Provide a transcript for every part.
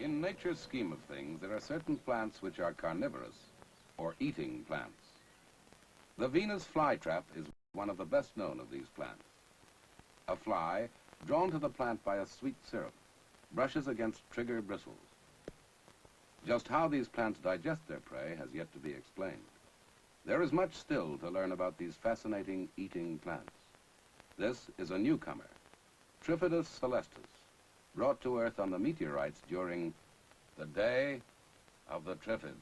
In nature's scheme of things, there are certain plants which are carnivorous, or eating plants. The Venus flytrap is one of the best known of these plants. A fly, drawn to the plant by a sweet syrup, brushes against trigger bristles. Just how these plants digest their prey has yet to be explained. There is much still to learn about these fascinating eating plants. This is a newcomer, TRIFFIDS celestis, brought to Earth on the meteorites during the Day of the TRIFFIDS.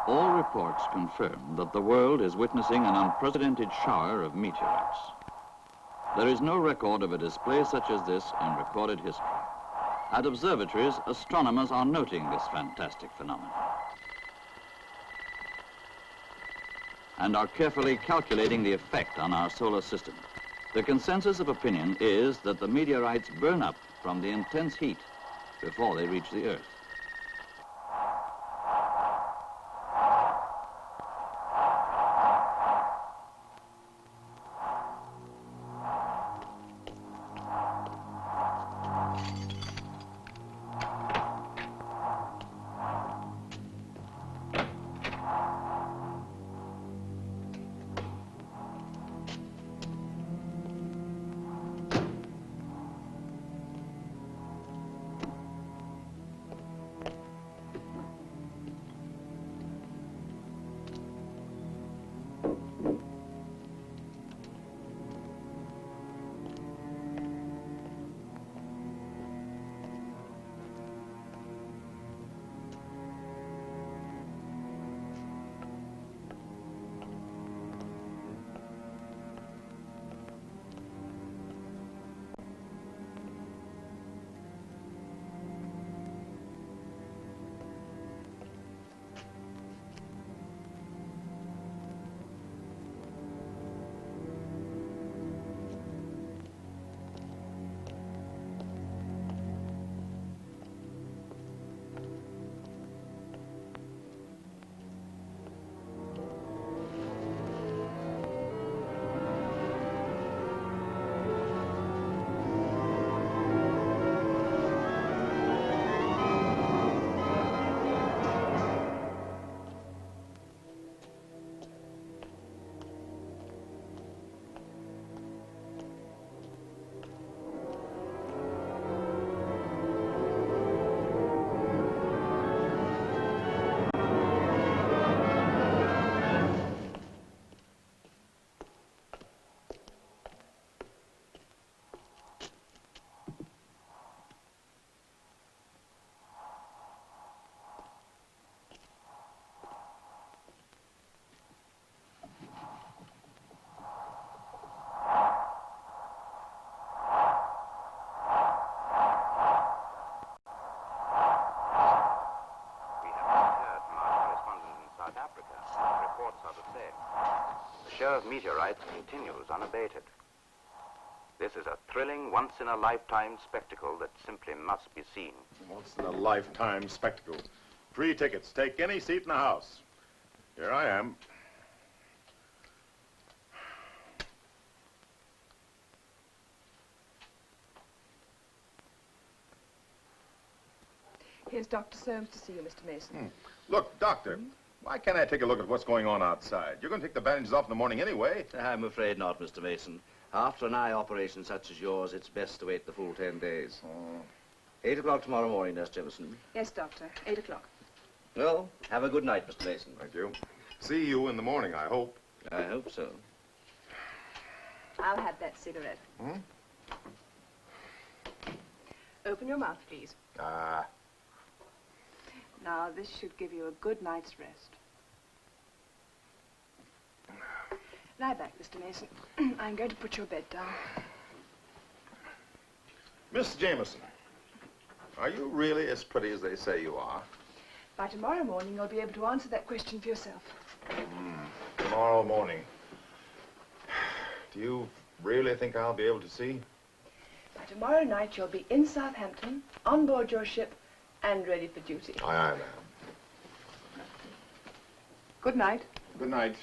All reports confirm that the world is witnessing an unprecedented shower of meteorites. There is no record of a display such as this in recorded history. At observatories, astronomers are noting this fantastic phenomenon and are carefully calculating the effect on our solar system. The consensus of opinion is that the meteorites burn up from the intense heat before they reach the Earth. of meteorites continues unabated. This is a thrilling, once-in-a-lifetime spectacle that simply must be seen. Once-in-a-lifetime spectacle. Free tickets. Take any seat in the house. Here I am. Here's Dr. Soames to see you, Mr. Mason. Look, Doctor, why can't I take a look at what's going on outside? You're going to take the bandages off in the morning anyway. I'm afraid not, Mr. Mason. After an eye operation such as yours, it's best to wait the full 10 days. 8 o'clock tomorrow morning, Nurse Jefferson. Yes, Doctor. 8 o'clock. Well, have a good night, Mr. Mason. Thank you. See you in the morning, I hope. I hope so. I'll have that cigarette. Open your mouth, please. Now, this should give you a good night's rest. Lie back, Mr. Mason. I'm going to put your bed down. Miss Jameson, are you really as pretty as they say you are? By tomorrow morning, you'll be able to answer that question for yourself. Tomorrow morning. Do you really think I'll be able to see? By tomorrow night, you'll be in Southampton, on board your ship, and ready for duty. Aye, aye, ma'am. Good night. Good night.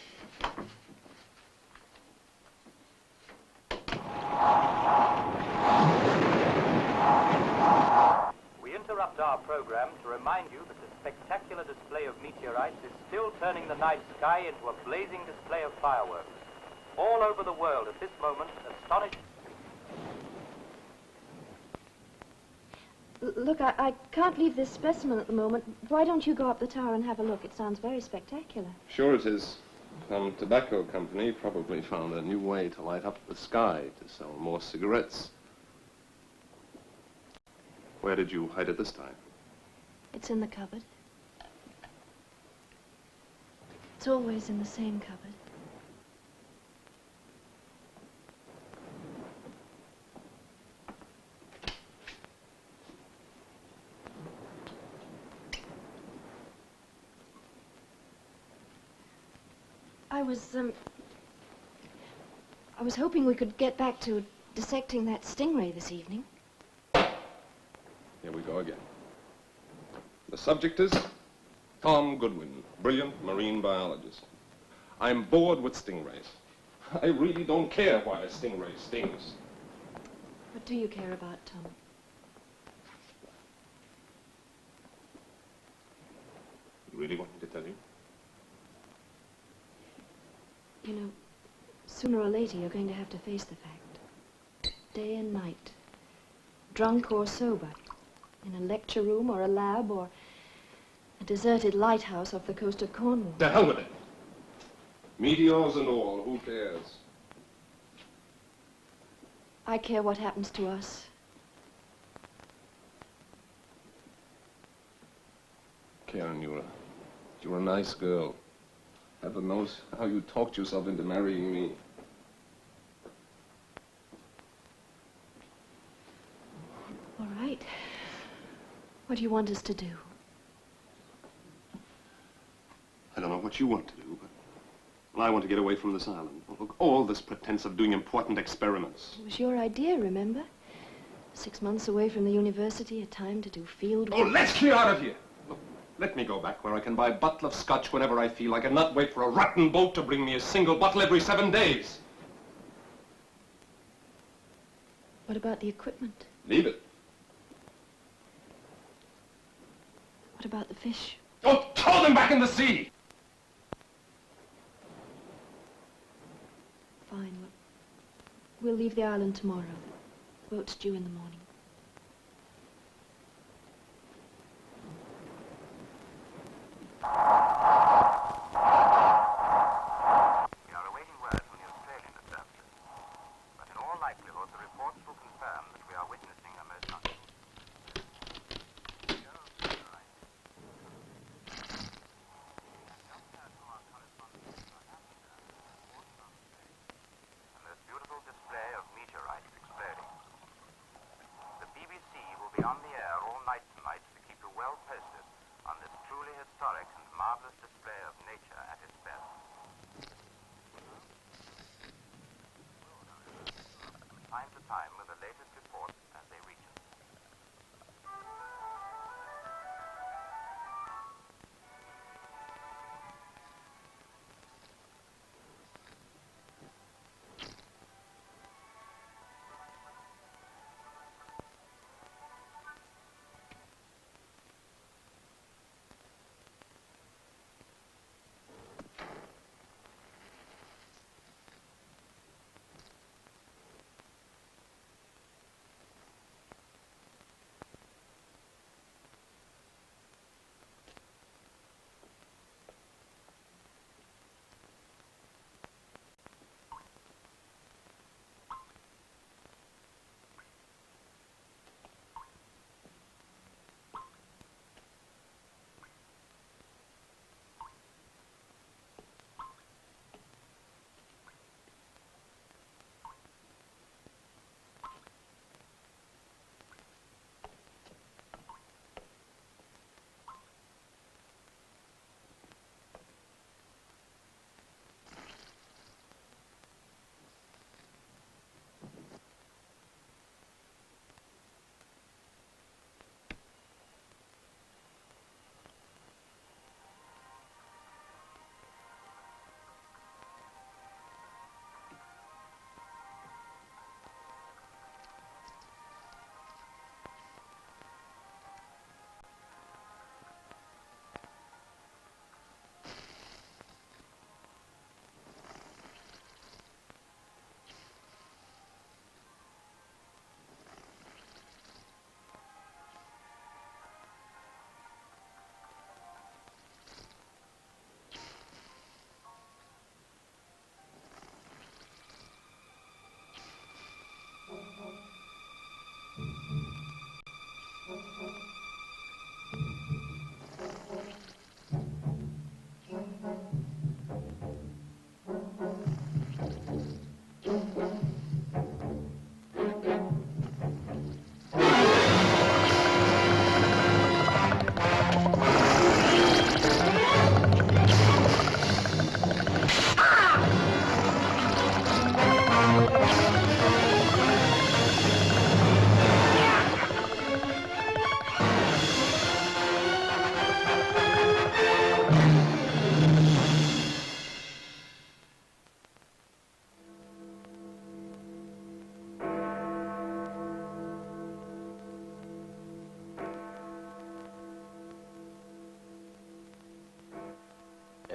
We interrupt our program to remind you that the spectacular display of meteorites is still turning the night sky into a blazing display of fireworks. All over the world at this moment, astonished... Look, I can't leave this specimen at the moment. Why don't you go up the tower and have a look? It sounds very spectacular. Sure it is. Some tobacco company probably found a new way to light up the sky to sell more cigarettes. Where did you hide it this time? It's in the cupboard. It's always in the same cupboard. I was hoping we could get back to dissecting that stingray this evening. Here we go again. The subject is Tom Goodwin, brilliant marine biologist. I'm bored with stingrays. I really don't care why a stingray stings. What do you care about, Tom? You really want me to tell you? You know, sooner or later you're going to have to face the fact. Day and night. Drunk or sober. In a lecture room or a lab or a deserted lighthouse off the coast of Cornwall. To hell with it. Meteors and all, who cares? I care what happens to us. Kieron, you're a nice girl. Heaven knows how you talked yourself into marrying me. All right. What do you want us to do? I don't know what you want to do, but well, I want to get away from this island. Look, all this pretense of doing important experiments. It was your idea, remember? 6 months away from the university, a time to do field Oh, work. let's clear out of here. Look, let me go back where I can buy a bottle of scotch whenever I feel like and not wait for a rotten boat to bring me a single bottle every 7 days. What about the equipment? Leave it. What about the fish? Oh, throw them back in the sea! Fine. We'll leave the island tomorrow. Boat's due in the morning. We are awaiting word from the Australian establishment, but in all likelihood the reports will confirm that we are witnessing a most a most beautiful display of meteorites exploding. time to time with the latest reports as they reach us.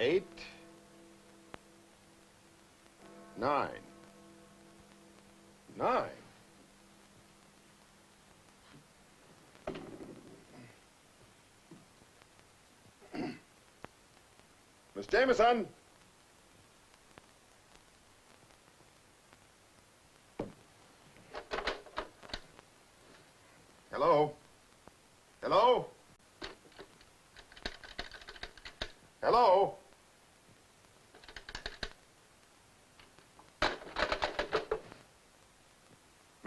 Eight, 9, 9. Miss Jameson. Hello? Hello? Hello?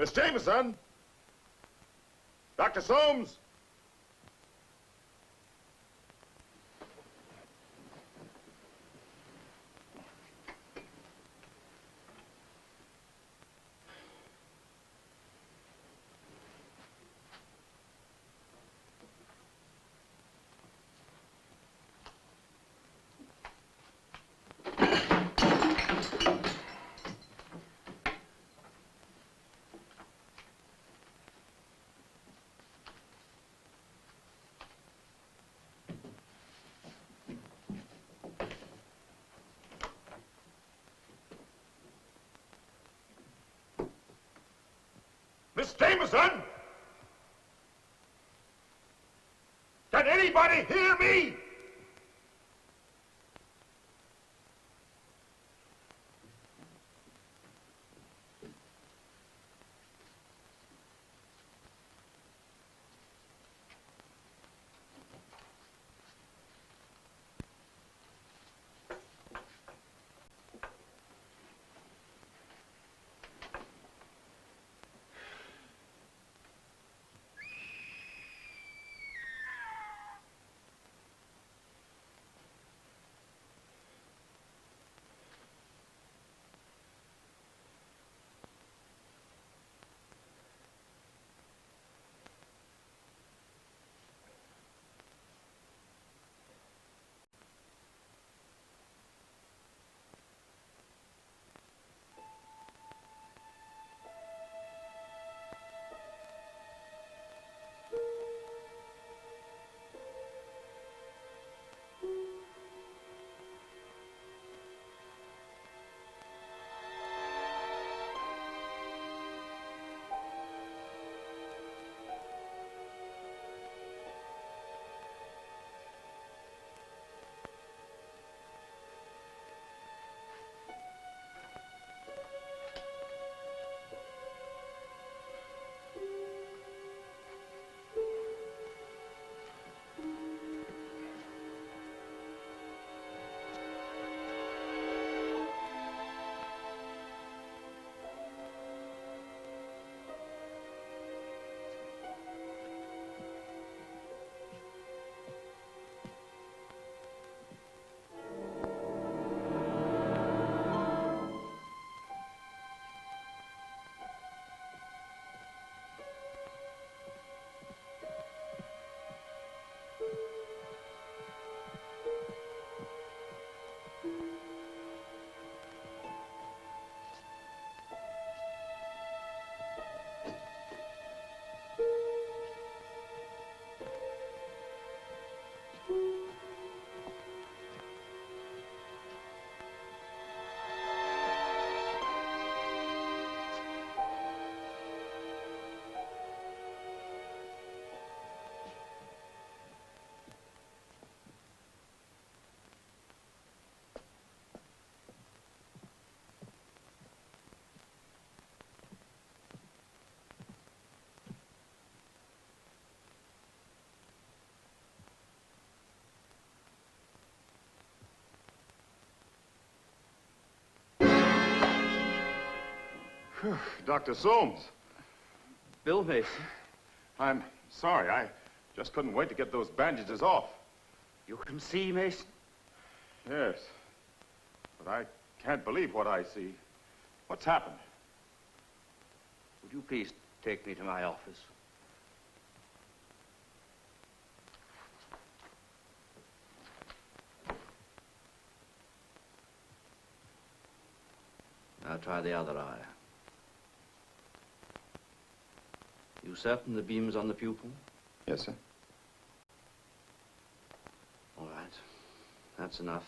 Miss Jameson? Dr. Soames? Miss Jameson? Can anybody hear me? Dr. Soames. Bill Mason. I'm sorry. I just couldn't wait to get those bandages off. You can see, Mason? Yes. But I can't believe what I see. What's happened? Would you please take me to my office? Now try the other eye. You certain the beam's on the pupil? Yes, sir. All right. That's enough.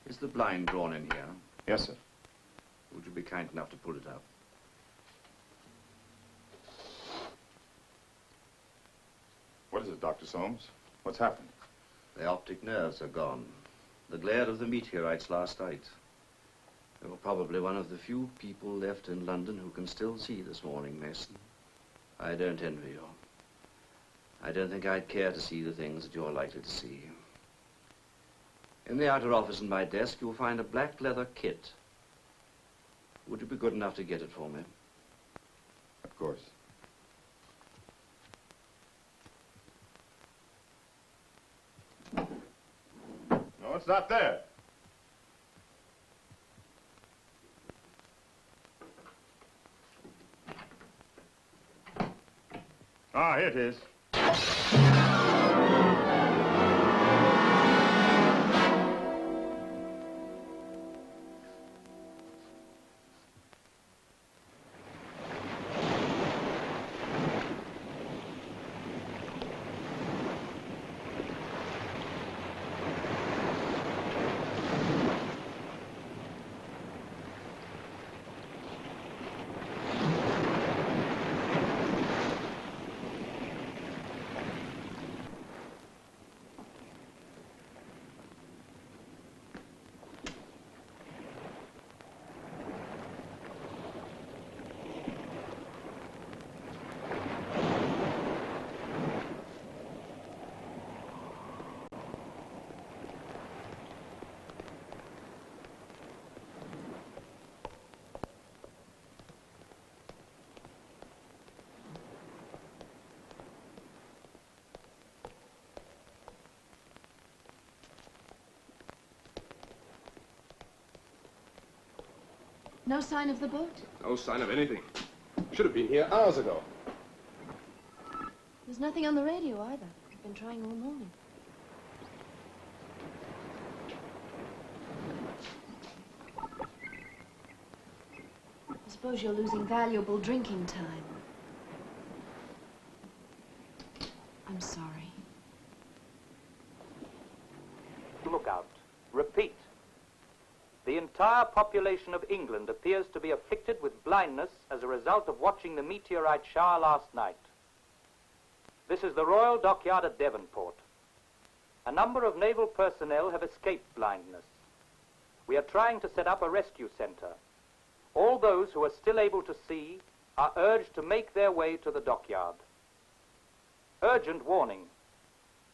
Is the blind drawn in here? Yes, sir. Would you be kind enough to pull it up? What is it, Dr. Soames? What's happened? The optic nerves are gone. The glare of the meteorites last night. You were probably one of the few people left in London who can still see this morning, Mason. I don't envy you. I don't think I'd care to see the things that you're likely to see. In the outer office in my desk, you'll find a black leather kit. Would you be good enough to get it for me? Of course. No, it's not there. Ah, here it is. No sign of the boat? No sign of anything. Should have been here hours ago. There's nothing on the radio either. I've been trying all morning. I suppose you're losing valuable drinking time. I'm sorry. Look out. Repeat. The entire population of England appears to be afflicted with blindness as a result of watching the meteorite shower last night. This is the Royal Dockyard at Devonport. A number of naval personnel have escaped blindness. We are trying to set up a rescue center. All those who are still able to see are urged to make their way to the dockyard. Urgent warning.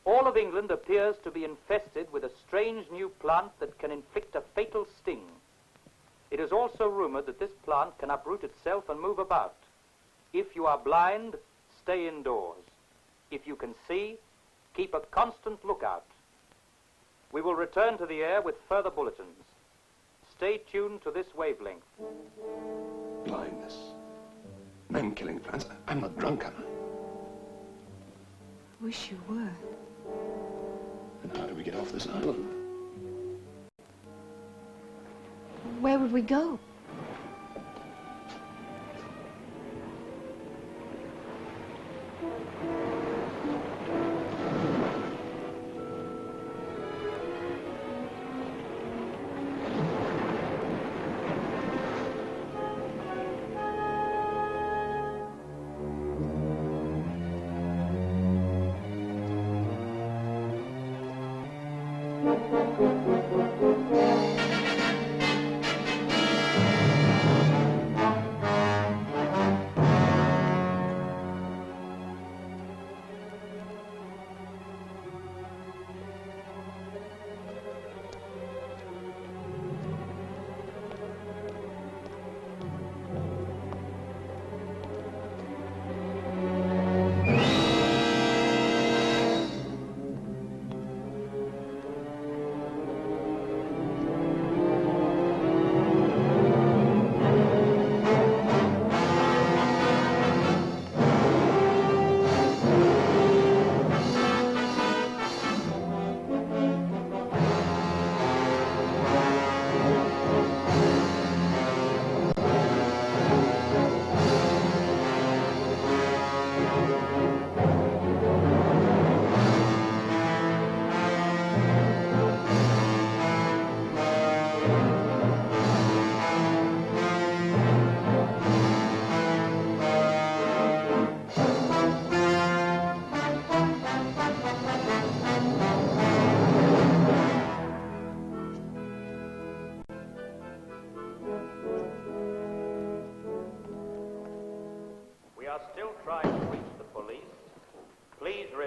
All of England appears to be infested with a strange new plant that can inflict a fatal sting. It is also rumored that this plant can uproot itself and move about. If you are blind, stay indoors. If you can see, keep a constant lookout. We will return to the air with further bulletins. Stay tuned to this wavelength. Blindness. Men-killing plants. I'm not drunk, am I? Wish you were. And how do we get off this island? Where would we go?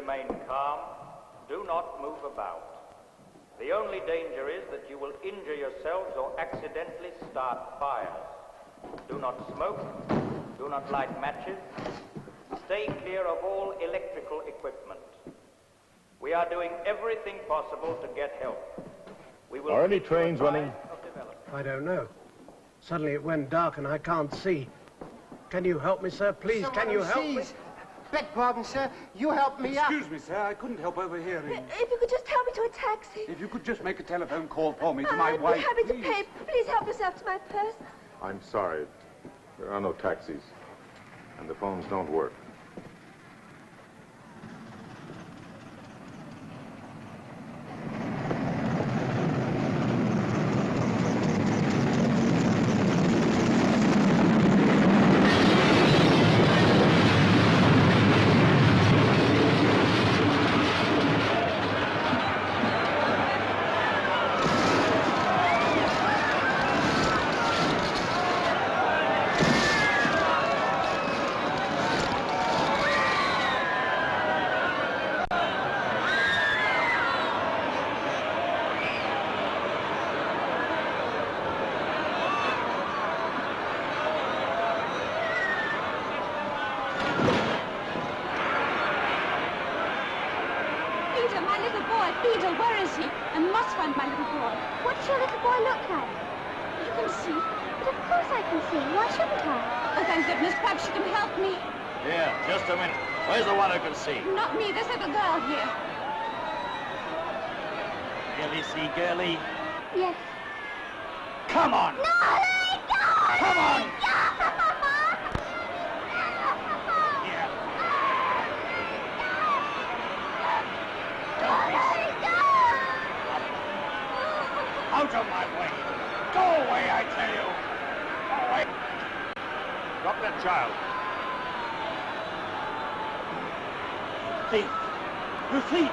remain calm. Do not move about. The only danger is that you will injure yourselves or accidentally start fires. Do not smoke. Do not light matches. Stay clear of all electrical equipment. We are doing everything possible to get help. We will Are any keep you trains advised running? of developments. I don't know. Suddenly it went dark and I can't see. Can you help me, sir? Please, can you help me? Beg pardon, sir. You help me up. Excuse me, sir. I couldn't help overhearing. If you could just help me to a taxi. If you could just make a telephone call for me to my I'd wife. be happy please. to pay. Please help yourself to my purse. I'm sorry. There are no taxis. And the phones don't work. Peter, my little boy. Peter, where is he? I must find my little boy. What does your little boy look like? You can see. But of course I can see. Why shouldn't I? Oh, thank goodness. Perhaps you can help me. Here, just a minute. Where's the one who can see? Not me. This little girl here. Girlie, see, girlie? Yes. Come on! No, let go! Come on! Here. Out of my way! Go away, I tell you! Go away! Drop that child. Thief! You thief!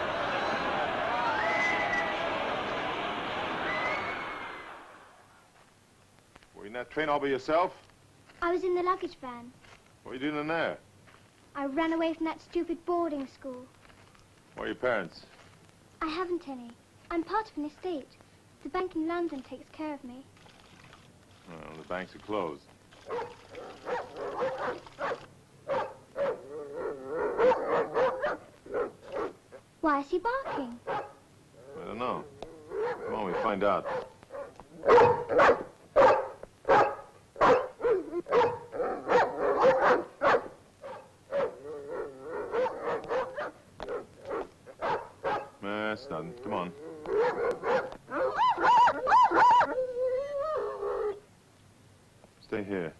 Were you in that train all by yourself? I was in the luggage van. What are you doing in there? I ran away from that stupid boarding school. Where are your parents? I haven't any. I'm part of an estate. The bank in London takes care of me. Well, the banks are closed. Why is he barking? I don't know. Come on, we find out. That's nothing. Come on. Stay here.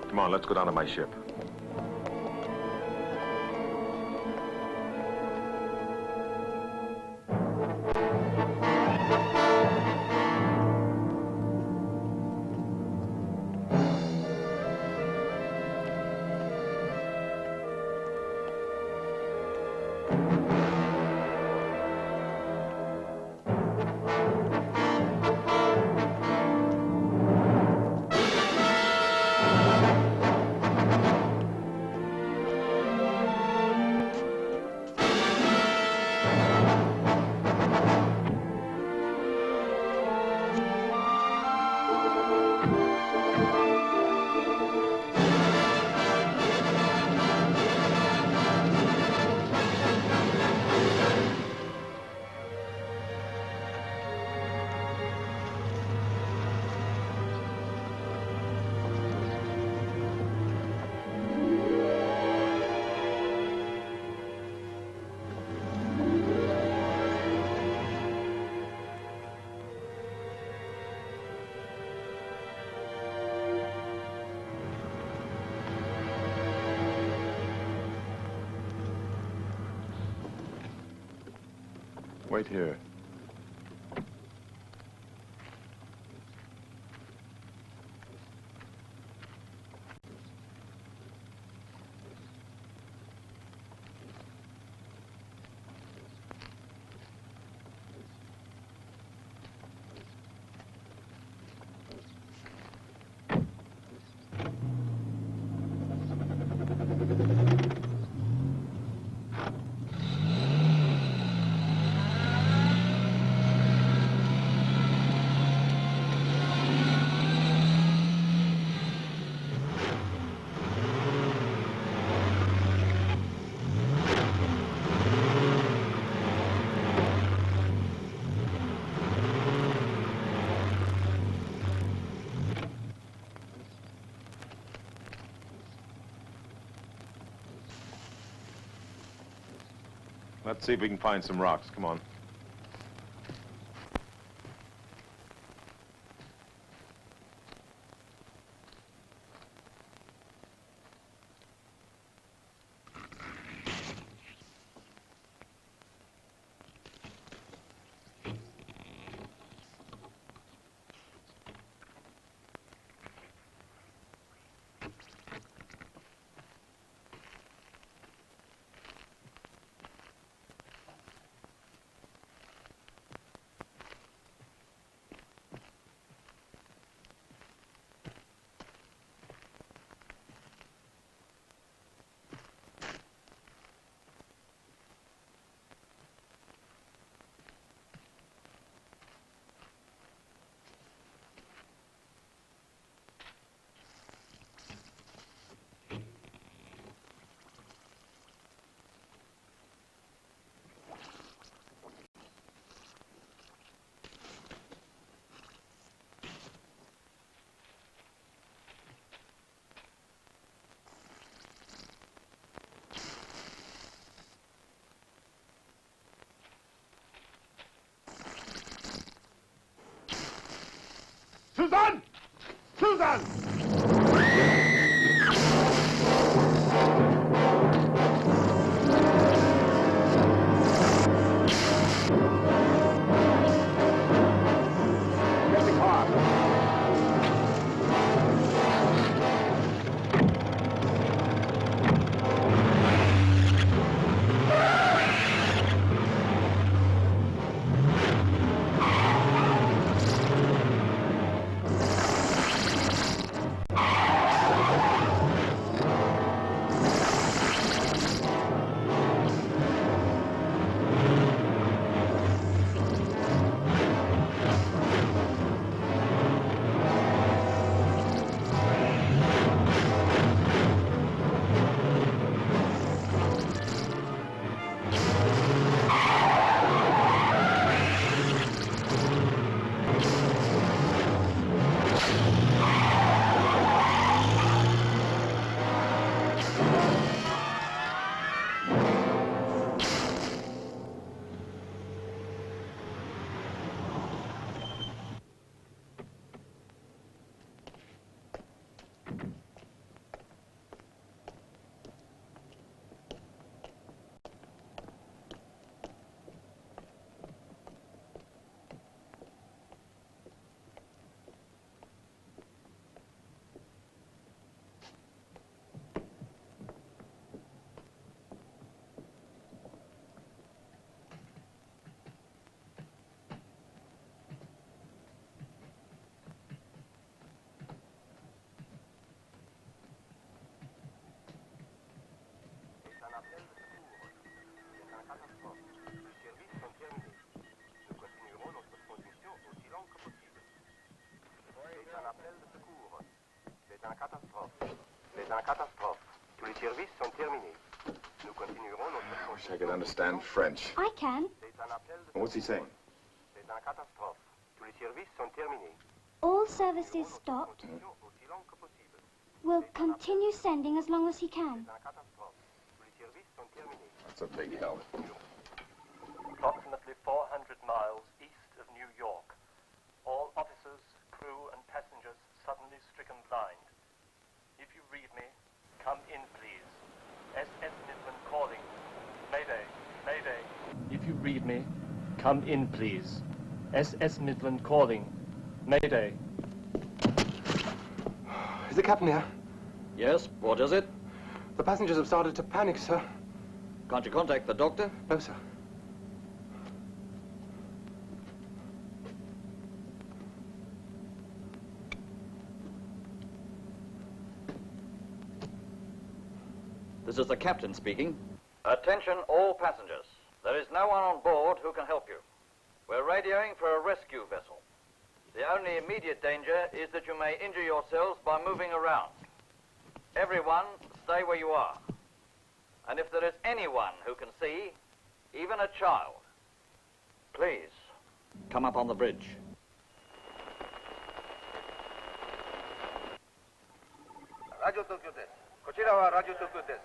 Come on, let's go down to my ship. Wait here. Let's see if we can find some rocks. Come on. Susan! Susan! Get the car. I wish I could understand French. I can. What's he saying? All services stopped. Will continue sending as long as he can. That's a big help. Approximately 400 miles east of New York. All officers, crew, and passengers suddenly stricken blind. If you read me, come in, please. SS Midland calling. Mayday, Mayday. If you read me, come in, please. SS Midland calling. Mayday. Is the captain here? Yes, what is it? The passengers have started to panic, sir. Can't you contact the doctor? No, sir. This is the captain speaking. Attention all passengers. There is no one on board who can help you. We're radioing for a rescue vessel. The only immediate danger is that you may injure yourselves by moving around. Everyone, stay where you are. And if there is anyone who can see, even a child, please come up on the bridge. Radio Tokyo です。こちらはラジオ東京です。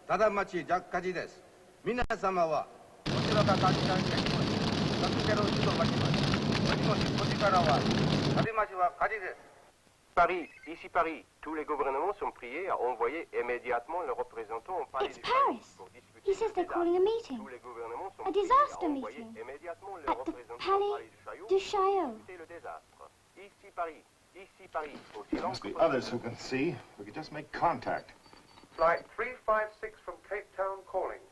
ただ町ジャッカジです。皆様は Paris, ici Paris. Tous les gouvernements sont priés à envoyer immédiatement leurs représentants au palais It's du Paris. pour discuter He says they're calling a meeting. Tous les gouvernements sont A priés disaster à envoyer meeting. immédiatement At leurs the représentants au palais Palais du du Chaillot. Éviter le désastre. Ici Paris, ici Paris. Aussi There long must que be possible. others who can see. We could just make contact. Flight 356 from Cape Town calling.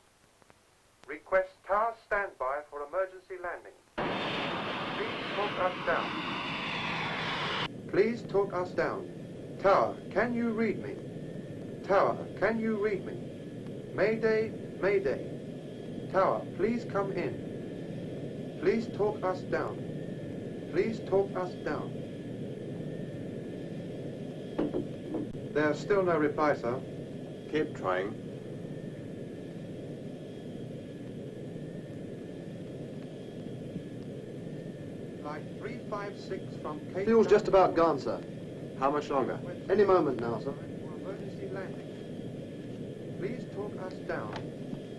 Request tower standby for emergency landing. Please talk us down. Please talk us down. Tower, can you read me? Tower, can you read me? Mayday, Mayday. Tower, please come in. Please talk us down. Please talk us down. There's still no reply, sir. Keep trying. Flight 356 from Cape Fuel's Town just about calling. gone, sir. How much longer? Any moment now, sir. For emergency landing. Please talk us down.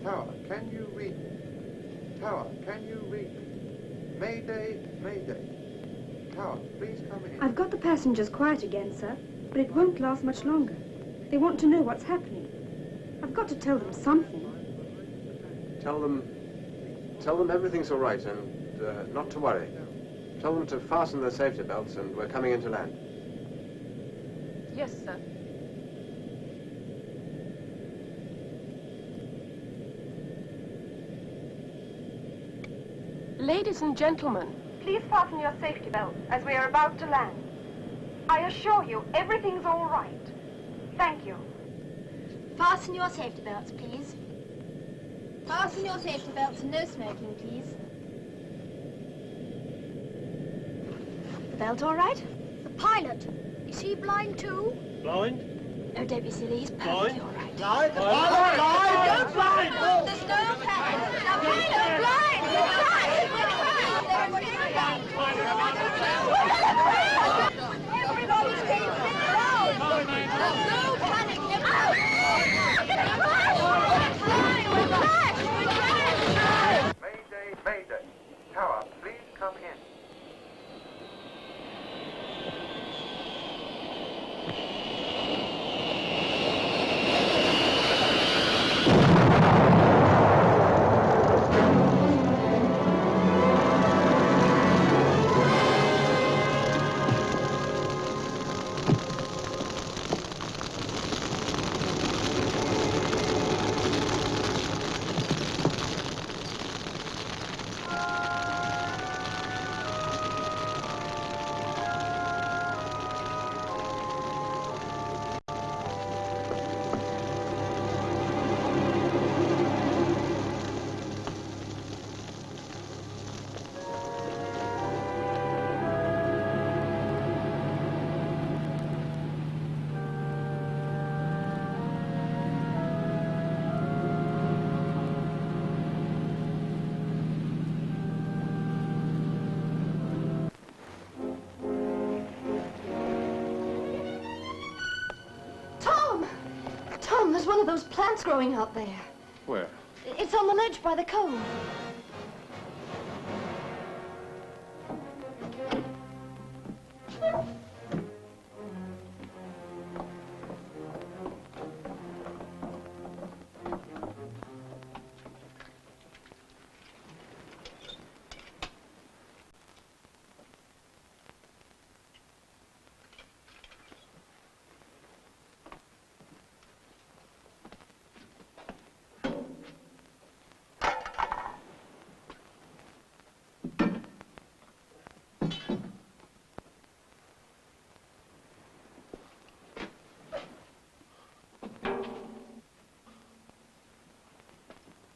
Tower, can you read me? Tower, can you read me? Mayday, Mayday. Tower, please come in. I've got the passengers quiet again, sir, but it won't last much longer. They want to know what's happening. I've got to tell them something. Tell them everything's all right and not to worry. Tell them to fasten their safety belts and we're coming in to land. Yes, sir. Ladies and gentlemen, Please fasten your safety belts as we are about to land. I assure you, everything's all right. Thank you. Fasten your safety belts, please. Fasten your safety belts and no smoking, please. The belt all right? The pilot. Is he blind too? Blind? No, don't be silly. He's perfectly Blind? all right. Blind? Blind? Blind! There's no pilot. The pilot blind! We're trying! We're Everybody's getting down! No panic! Mayday, Mayday. Tower, please come in. Tom, there's one of those plants growing out there. Where? It's on the ledge by the cove.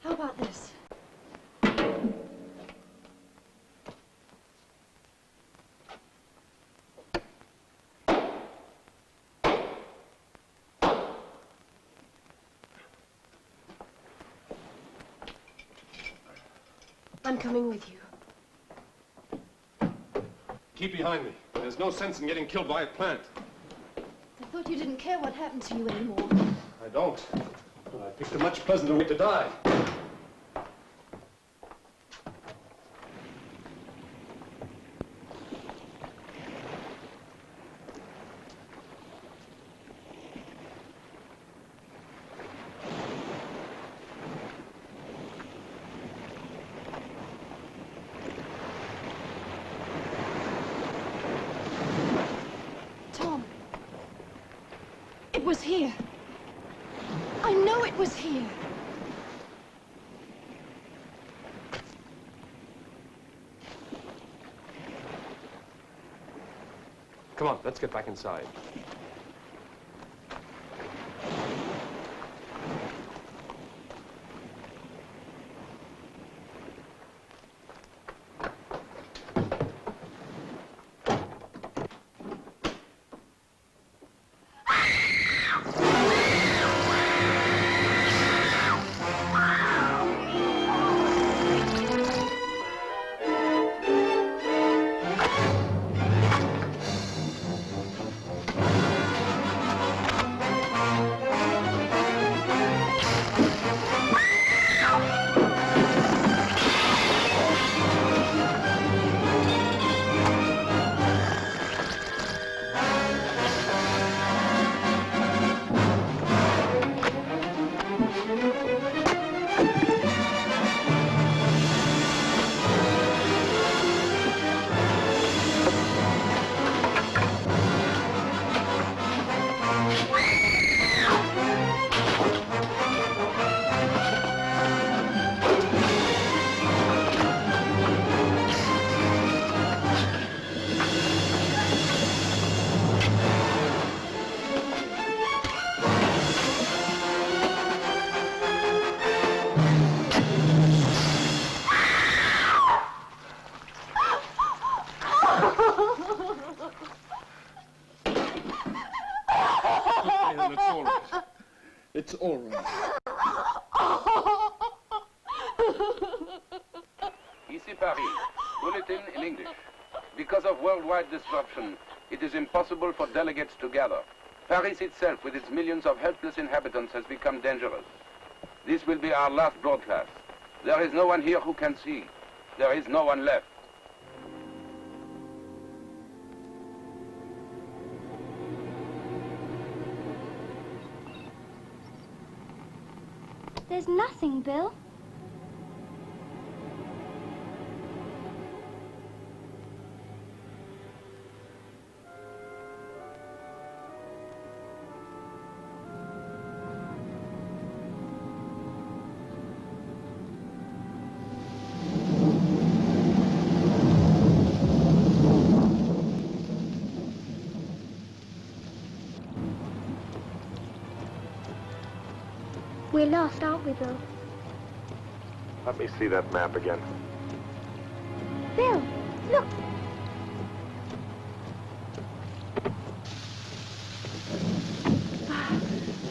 How about this? I'm coming with you. Keep behind me. There's no sense in getting killed by a plant. I thought you didn't care what happened to you anymore. I don't. But I picked a much pleasanter way to die. was here. I know it was here. Come on, let's get back inside. It's all right. Ici Paris. Bulletin in English. Because of worldwide disruption, it is impossible for delegates to gather. Paris itself, with its millions of helpless inhabitants, has become dangerous. This will be our last broadcast. There is no one here who can see. There is no one left. There's nothing, Bill. We're lost, aren't we, Bill? Let me see that map again. Bill, look.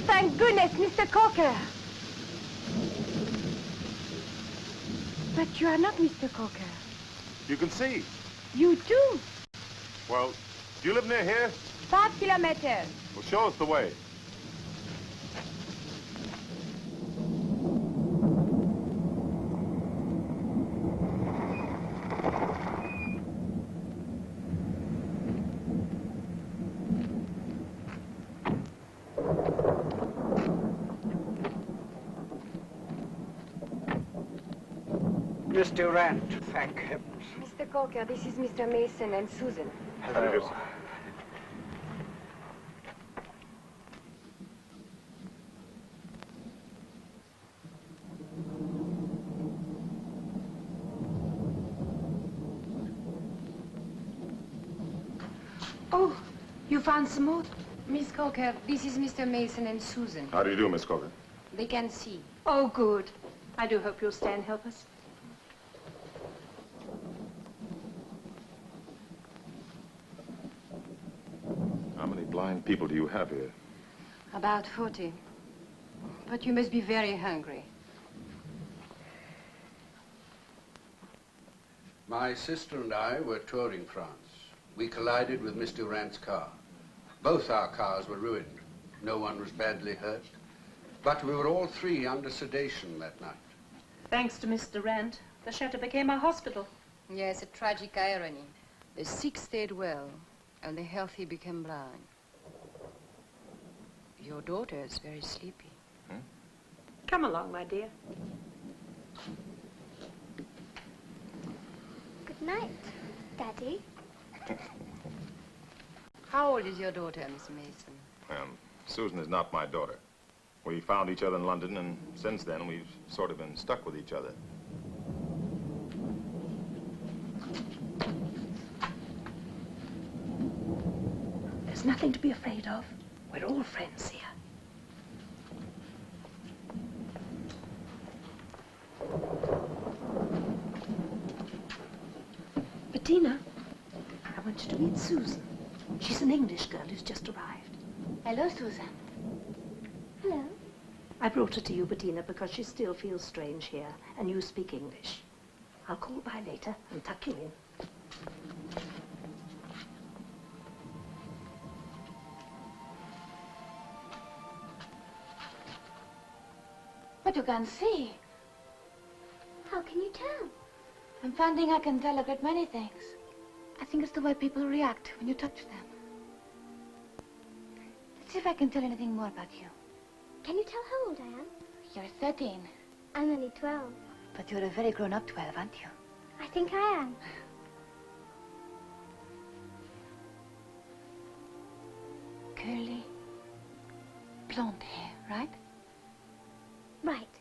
Thank goodness, Mr. Cocker. But you are not Mr. Cocker. You can see. You do. Well, do you live near here? 5 kilometers. Well, show us the way. Miss Durrant, thank heavens. Mr. Cocker, this is Mr. Masen and Susan. Hello. Oh, you found some more? Miss Cocker, this is Mr. Masen and Susan. How do you do, Miss Cocker? They can see. Oh, good. I do hope you'll stay and help us. How many blind people do you have here? About 40. But you must be very hungry. My sister and I were touring France. We collided with Miss Durrant's car. Both our cars were ruined. No one was badly hurt. But we were all three under sedation that night. Thanks to Miss Durrant, the chateau became a hospital. Yes, a tragic irony. The sick stayed well, and the healthy became blind. Your daughter is very sleepy. Come along, my dear. Good night, Daddy. How old is your daughter, Miss Mason? Susan is not my daughter. We found each other in London, and since then we've sort of been stuck with each other. There's nothing to be afraid of. We're all friends here. Bettina, I want you to meet Susan. She's an English girl who's just arrived. Hello, Susan. Hello. I brought her to you, Bettina, because she still feels strange here, and you speak English. I'll call by later and tuck you in. But you can see. How can you tell? I'm finding I can tell a great many things. I think it's the way people react when you touch them. Let's see if I can tell anything more about you. Can you tell how old I am? You're 13. I'm only 12. But you're a very grown-up 12, aren't you? I think I am. Curly, blonde hair, right? Right.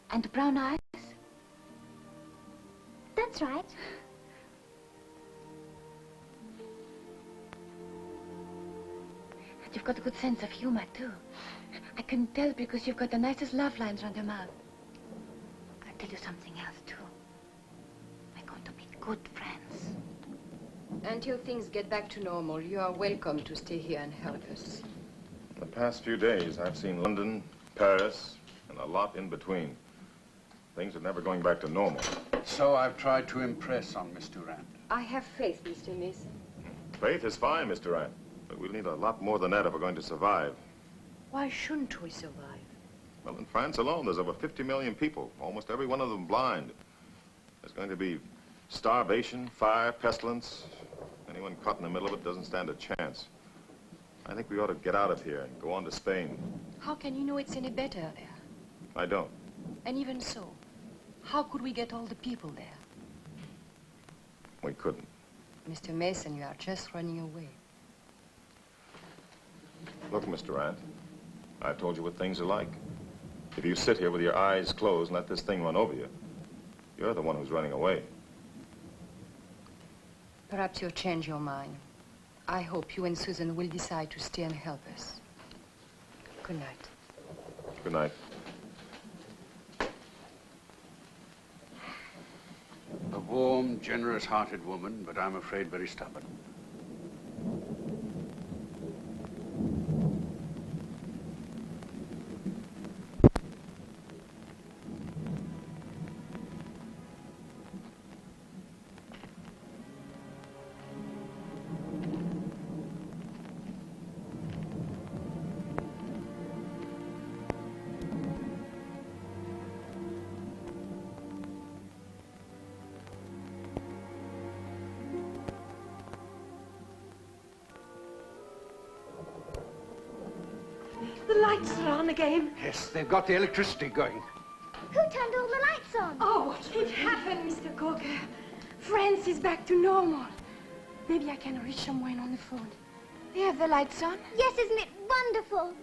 And brown eyes? That's right. And you've got a good sense of humor, too. I can tell because you've got the nicest laugh lines around your mouth. I'll tell you something else, too. We're going to be good friends. Until things get back to normal, you are welcome to stay here and help us. The past few days, I've seen London, Paris, and a lot in between. Things are never going back to normal. So I've tried to impress on Miss Durrant. I have faith, Mr. Mason. Faith is fine, Miss Durrant, but we'll need a lot more than that if we're going to survive. Why shouldn't we survive? Well, in France alone, there's over 50 million people, almost every one of them blind. There's going to be starvation, fire, pestilence. Anyone caught in the middle of it doesn't stand a chance. I think we ought to get out of here and go on to Spain. How can you know it's any better there? I don't. And even so, how could we get all the people there? We couldn't. Mr. Mason, you are just running away. Look, Mr. Durrant, I've told you what things are like. If you sit here with your eyes closed and let this thing run over you, you're the one who's running away. Perhaps you'll change your mind. I hope you and Susan will decide to stay and help us. Good night. Good night. A warm, generous-hearted woman, but I'm afraid very stubborn. The lights are on again. Yes, they've got the electricity going. Who turned all the lights on? Oh, it happened, Mr. Coker. France is back to normal. Maybe I can reach someone on the phone. They have the lights on? Yes, isn't it wonderful?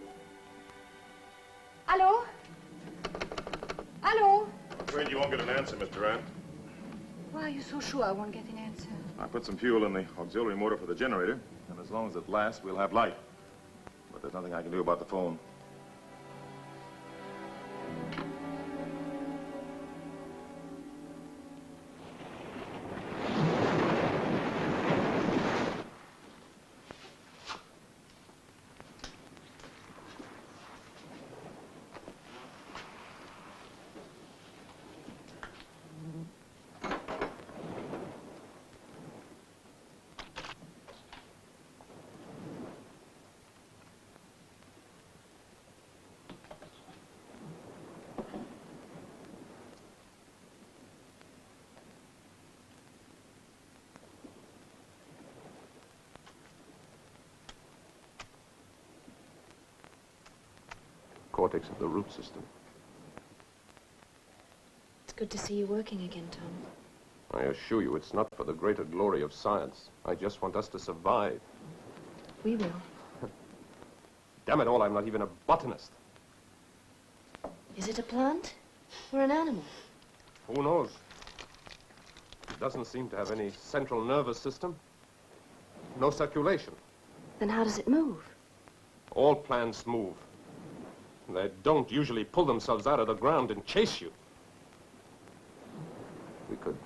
Hello? Hello? Afraid you won't get an answer, Mr. Durrant. Why are you so sure I won't get an answer? I put some fuel in the auxiliary motor for the generator, and as long as it lasts, we'll have light. But there's nothing I can do about the phone. Cortex of the root system. It's good to see you working again, Tom. I assure you, it's not for the greater glory of science. I just want us to survive. We will. Damn it all, I'm not even a botanist. Is it a plant or an animal? Who knows? It doesn't seem to have any central nervous system. No circulation. Then how does it move? All plants move. They don't usually pull themselves out of the ground and chase you. We could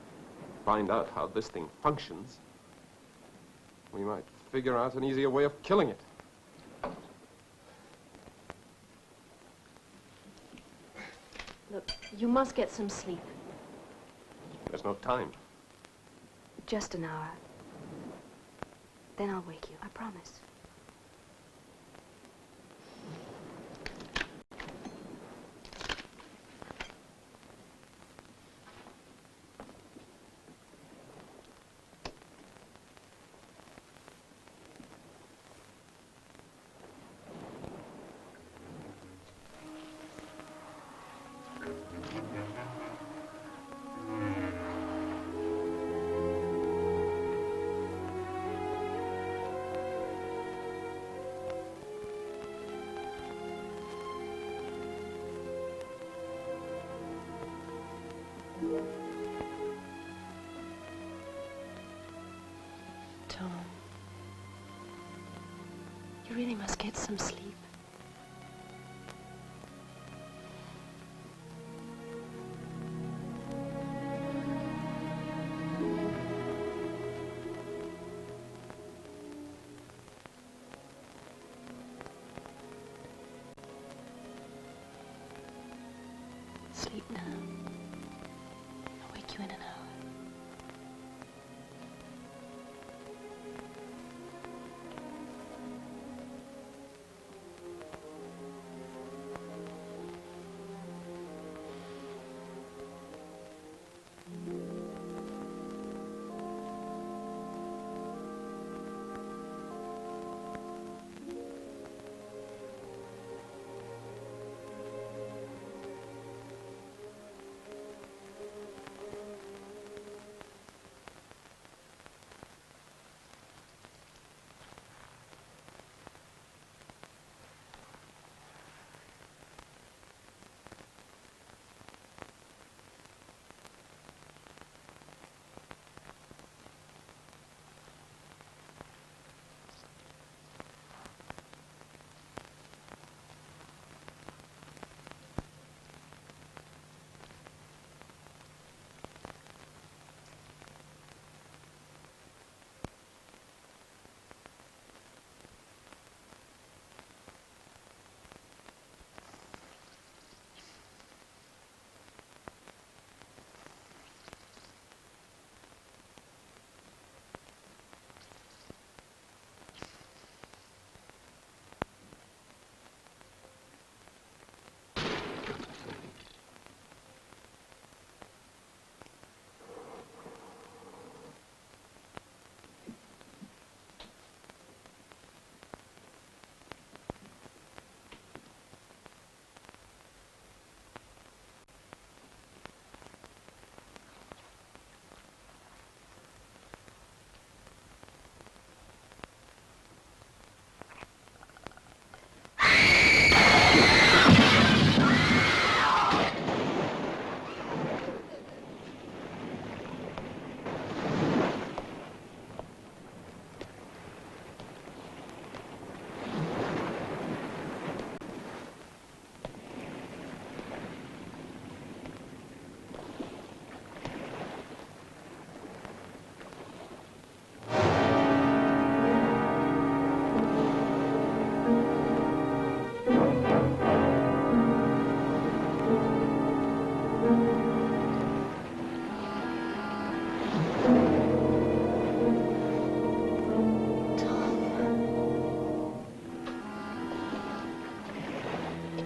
find out how this thing functions. We might figure out an easier way of killing it. Look, you must get some sleep. There's no time. Just an hour. Then I'll wake you, I promise. Tom, you really must get some sleep. Sleep now. I'll wake you in an hour.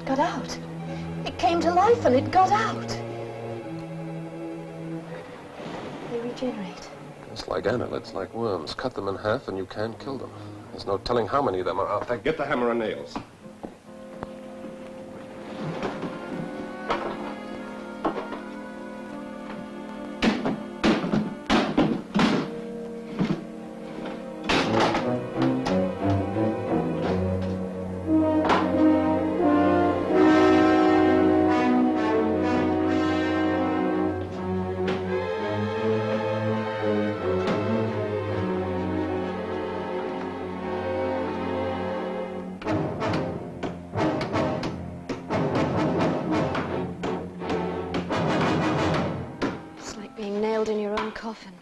Got out. It came to life and it got out. They regenerate. Just like annelids, like worms. Cut them in half and you can't kill them. There's no telling how many of them are out there. Get the hammer and nails. coffin.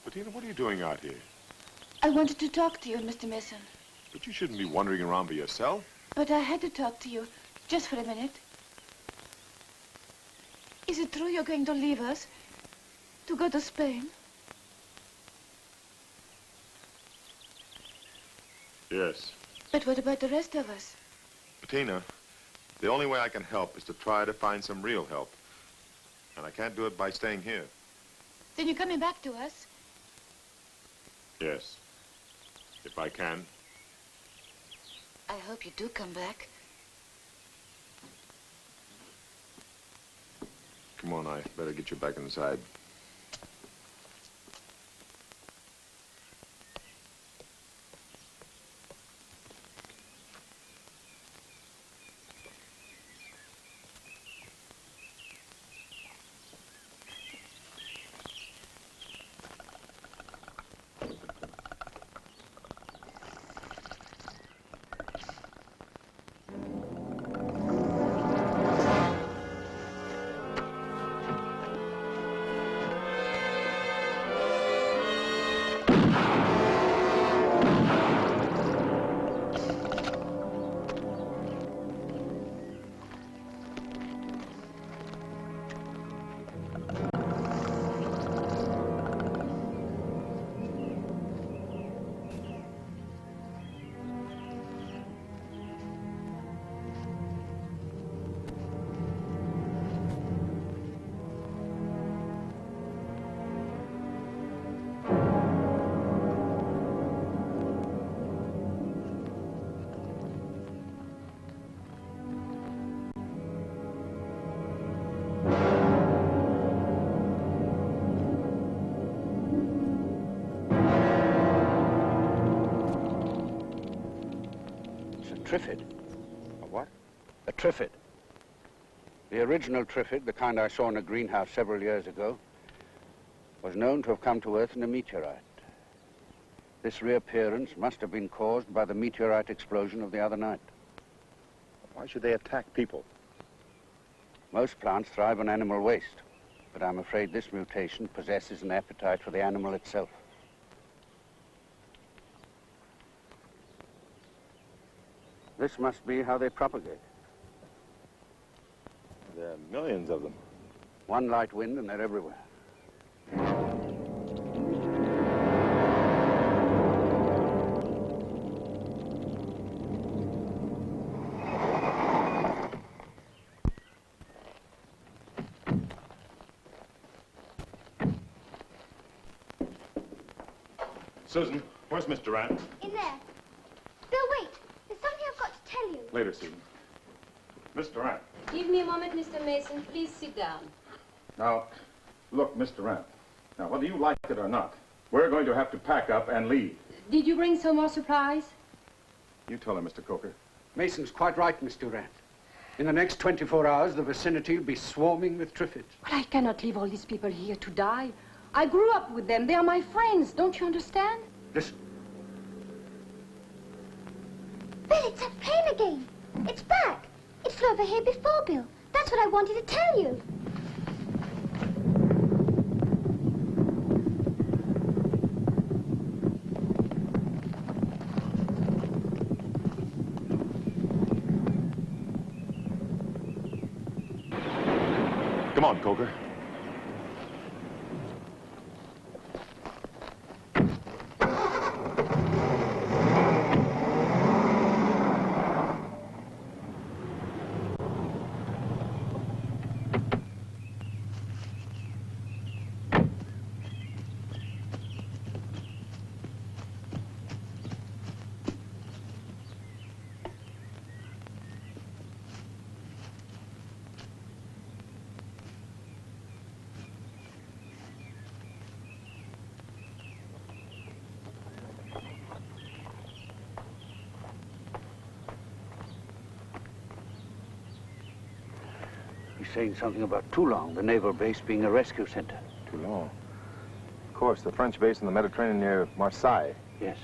Bettina, what are you doing out here? I wanted to talk to you, Mr. Mason. But you shouldn't be wandering around by yourself. But I had to talk to you, just for a minute. Is it true you're going to leave us? To go to Spain? Yes. But what about the rest of us? Bettina, the only way I can help is to try to find some real help. And I can't do it by staying here. Then you're coming back to us? Yes. If I can. I hope you do come back. Come on, I better get you back inside. TRIFFID. A what? A TRIFFID. The original TRIFFID, the kind I saw in a greenhouse several years ago, was known to have come to Earth in a meteorite. This reappearance must have been caused by the meteorite explosion of the other night. Why should they attack people? Most plants thrive on animal waste, but I'm afraid this mutation possesses an appetite for the animal itself. This must be how they propagate. There are millions of them. One light wind and they're everywhere. Susan, where's Mr. Durrant? In there. Bill, wait. There's something I've got to tell you. Later, Susan. Mr. Durrant. Give me a moment, Mr. Mason. Please sit down. Now, look, Mr. Durrant. Now, whether you like it or not, we're going to have to pack up and leave. Did you bring some more supplies? You tell him, Mr. Coker. Mason's quite right, Miss Durrant. In the next 24 hours, the vicinity will be swarming with TRIFFIDs. But I cannot leave all these people here to die. I grew up with them. They are my friends. Don't you understand? Listen. Bill, it's that plane again. It's back. It flew over here before, Bill. That's what I wanted to tell you. Come on, Coker. He's saying something about Toulon, the naval base being a rescue center. Toulon? course, the French base in the Mediterranean near Marseille. Yes.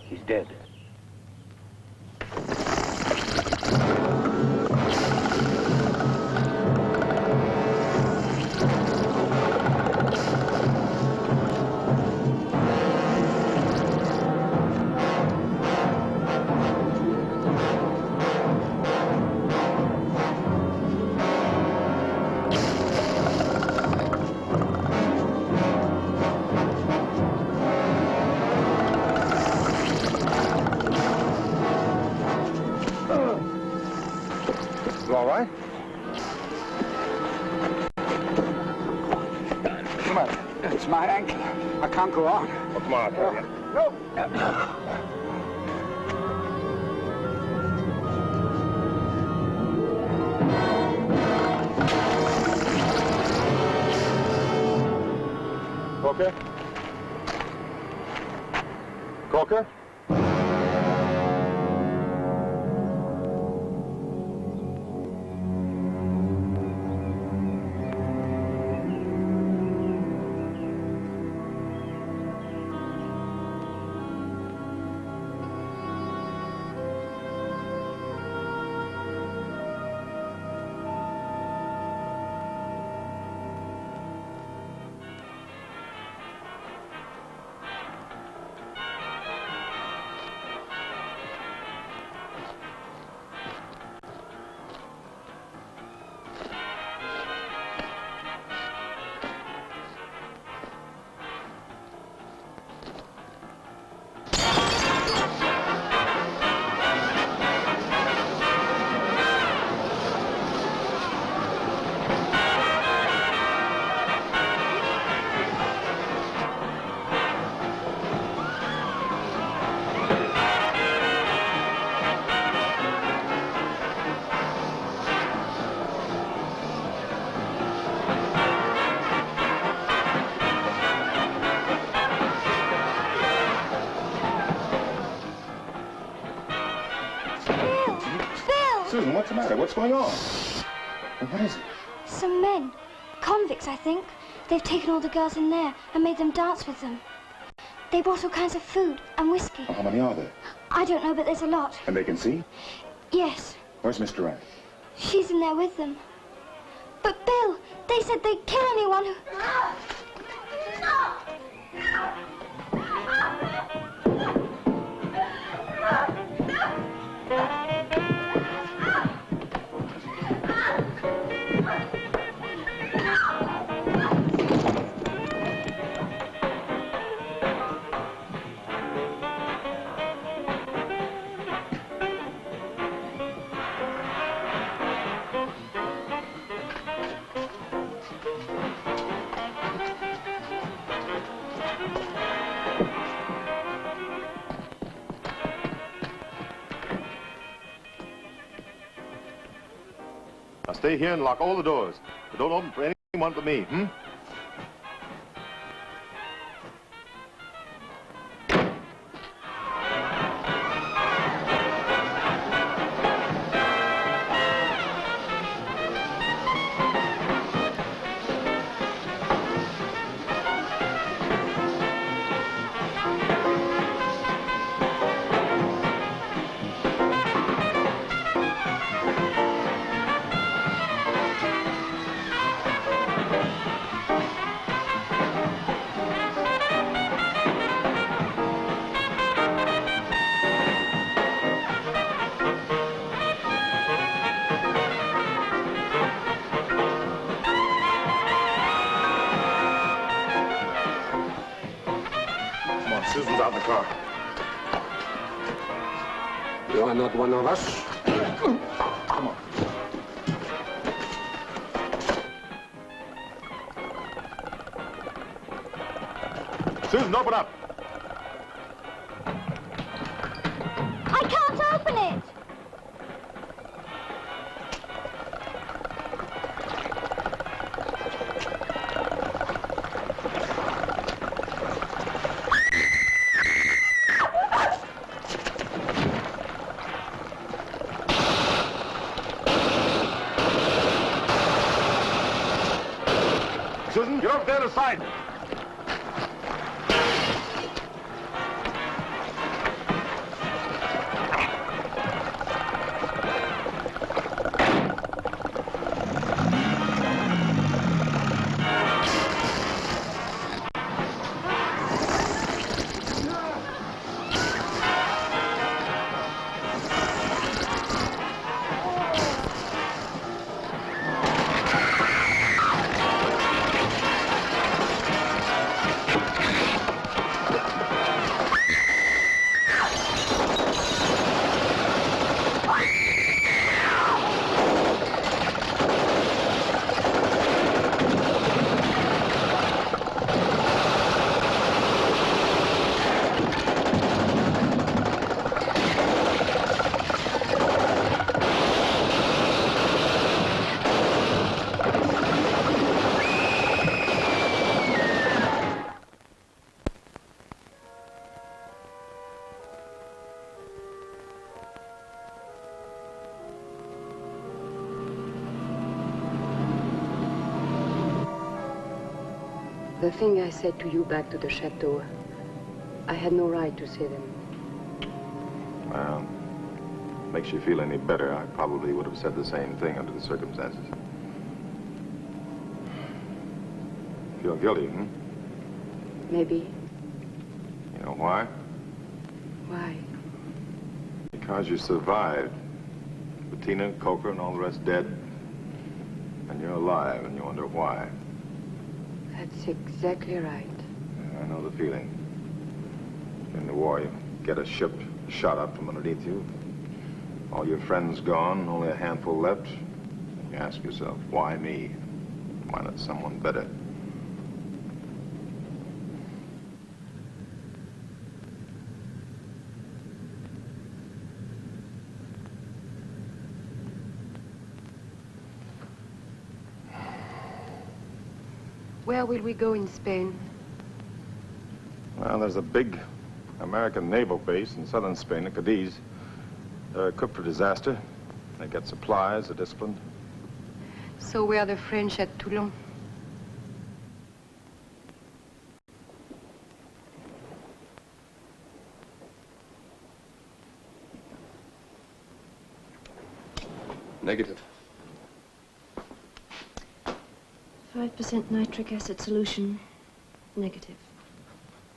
He's dead. You all right? Come on. It's my ankle. I can't go on. Well, come on, I'll tell you. No. Coker? Coker? Susan, what's the matter? What's going on? And what is it? Some men. Convicts, I think. They've taken all the girls in there and made them dance with them. They brought all kinds of food and whiskey. Well, how many are there? I don't know, but there's a lot. And they can see? Yes. Where's Miss Durrant? She's in there with them. But Bill, they said they'd kill anyone who... Now stay here and lock all the doors. But don't open for anyone but me, hmm? Susan's out in the car. You are not one of us. Come on. Susan, open up. I can't open it! Susan. Get over there to the side. The thing I said to you back to the chateau, I had no right to say them. Well, makes you feel any better. I probably would have said the same thing under the circumstances. Feel guilty, hmm? Maybe. You know why? Why? Because you survived. Bettina, Coker, and all the rest dead. And you're alive, and you wonder why. That's exactly right. I know the feeling. In the war, you get a ship shot up from underneath you. All your friends gone, only a handful left. You ask yourself, why me? Why not someone better? Where will we go in Spain? Well, there's a big American naval base in southern Spain, at Cadiz. They're equipped for disaster. They get supplies, they're disciplined. So we are the French at Toulon. Negative. 5% nitric acid solution, negative.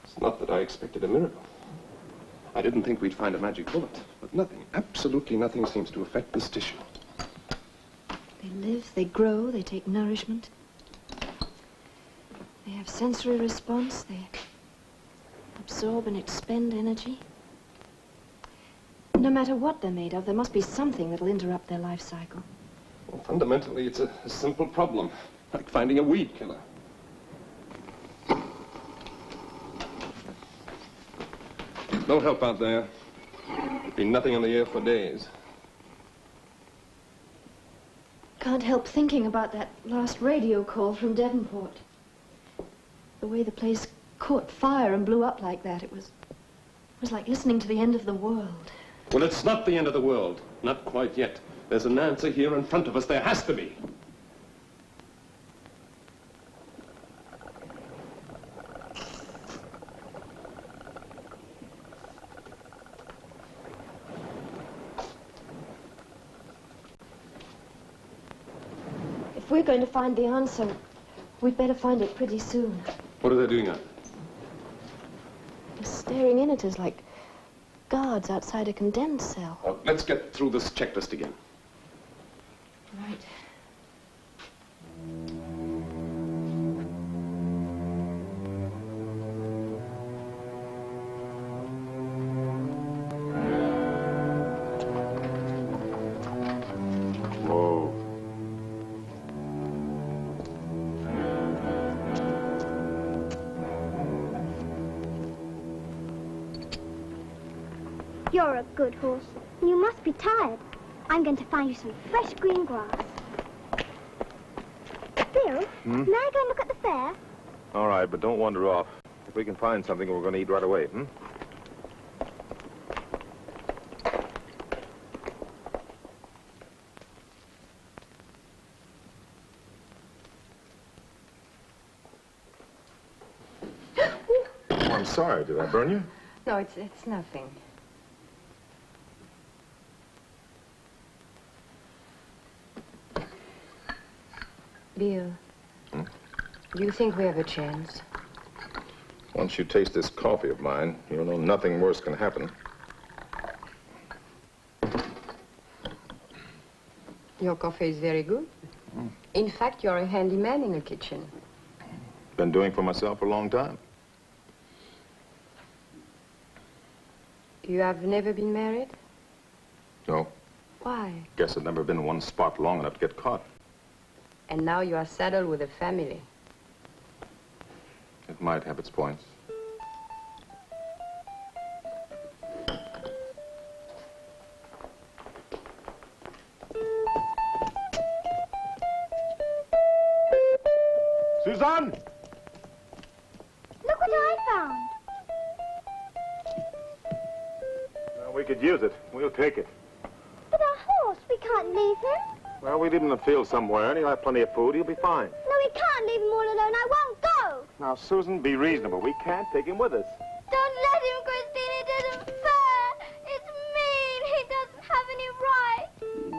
It's not that I expected a miracle. I didn't think we'd find a magic bullet, but nothing, absolutely nothing seems to affect this tissue. They live, they grow, they take nourishment. They have sensory response, they absorb and expend energy. No matter what they're made of, there must be something that'll interrupt their life cycle. Well, fundamentally, it's a simple problem, like finding a weed killer. No help out there. There'd be nothing in the air for days. Can't help thinking about that last radio call from Devonport. The way the place caught fire and blew up like that, it was like listening to the end of the world. Well, it's not the end of the world. Not quite yet. There's an answer here in front of us. There has to be. If we're going to find the answer, we'd better find it pretty soon. What are they doing out? They're staring in at us like guards outside a condemned cell. Well, let's get through this checklist again. Right. Whoa. You're a good horse. You must be tired. I'm going to find you some fresh green grass. Bill, Hmm? may I go and look at the fair? All right, but don't wander off. If we can find something, we're going to eat right away, hmm? Oh, I'm sorry. Did I burn you? No, it's nothing. Bill, do you think we have a chance? Once you taste this coffee of mine, you'll know nothing worse can happen. Your coffee is very good. In fact, you're a handyman in the kitchen. Been doing for myself for a long time. You have never been married? No. Why? Guess I've never been in one spot long enough to get caught. And now you are saddled with a family. It might have its points. Suzanne! Look what I found. Well, we could use it. We'll take it. But our horse, we can't leave him. Well, we leave him in the field somewhere, and he'll have plenty of food. He'll be fine. No, we can't leave him all alone. I won't go. Now, Susan, be reasonable. We can't take him with us. Don't let him, Christine. It isn't fair. It's mean. He doesn't have any right.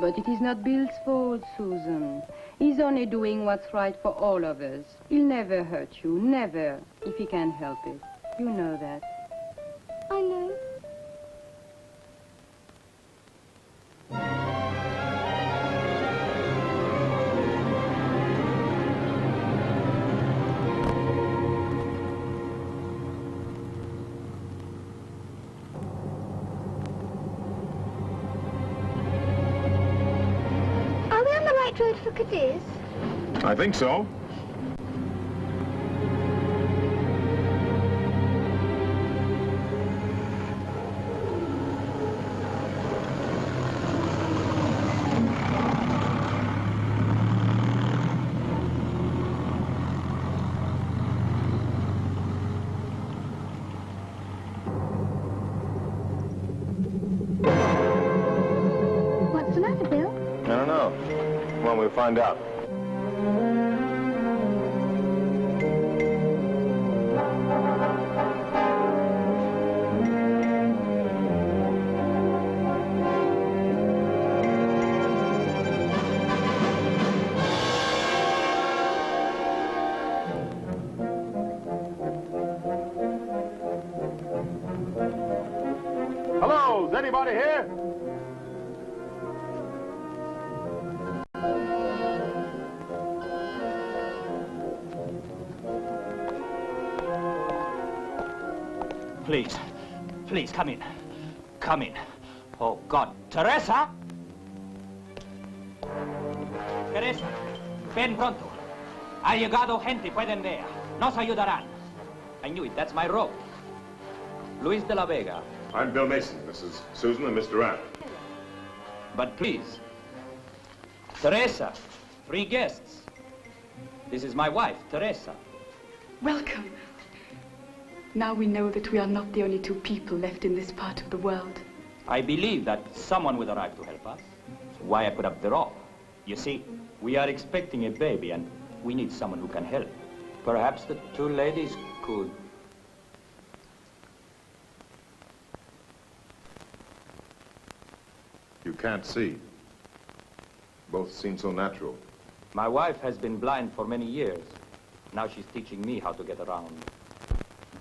But it is not Bill's fault, Susan. He's only doing what's right for all of us. He'll never hurt you, never, if he can help it. You know that. I know. Are we on the right road for Cadiz? I think so. What's the matter, Bill? I don't know. Well, we'll find out. Hello, is anybody here? Please, please, come in. Come in. Oh, God. Teresa! Teresa, ven pronto. Ha llegado gente, pueden ver. Nos ayudarán. I knew it, that's my rope. Luis de la Vega. I'm Bill Masen. This is Susan and Miss Durrant. But please, Teresa, free guests. This is my wife, Teresa. Welcome. Now we know that we are not the only two people left in this part of the world. I believe that someone will arrive to help us. That's why I put up the rope. You see, we are expecting a baby and we need someone who can help. Perhaps the two ladies could... You can't see. Both seem so natural. My wife has been blind for many years. Now she's teaching me how to get around.